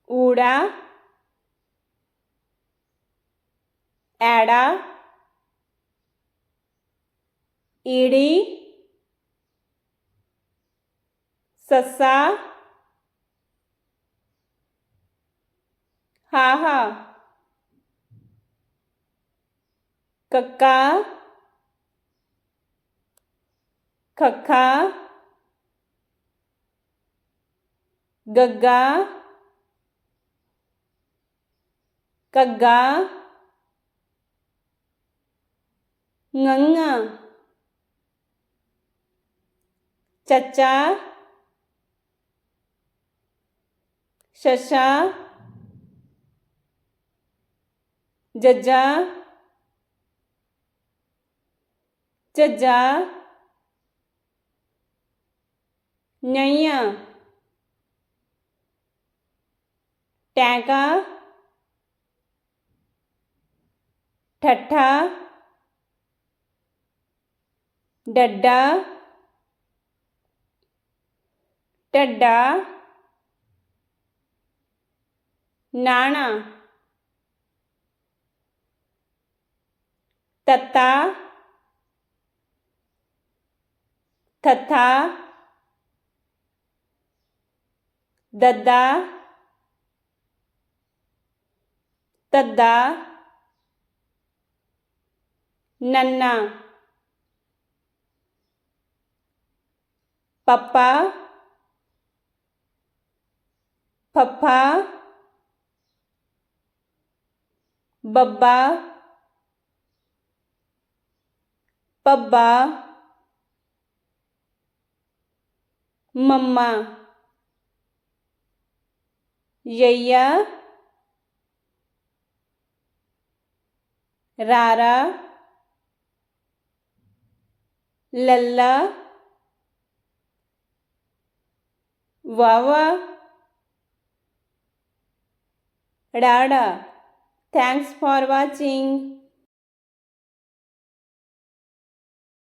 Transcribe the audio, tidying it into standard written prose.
ఊడా ఏడా ఈడి సస్సా હાહા કક્કા ખખ્ખા ગગ્ગા કગ્ગા ngੰਗਾ ਚੱਚਾ ਸ਼ਸ਼ਾ ਜੱਜਾ ਝੱਝਾ ਨਈਆਂ ਟੈਂਕਾ ਠੱਠਾ ਡੱਡਾ ਢੱਡਾ ਨਾਣਾ ਤੱਤਾ ਥੱਥਾ ਦੱਦਾ ਤੱਦਾ ਨੰਨਾ ਪੱਪਾ ਫੱਫਾ ਬੱਬਾ ਪੱਬਾ ਮੰਮਾ ਯਈਆ ਰਾਰਾ ਲੱਲਾ ਵਾਵਾ ડાડા. Thanks for watching.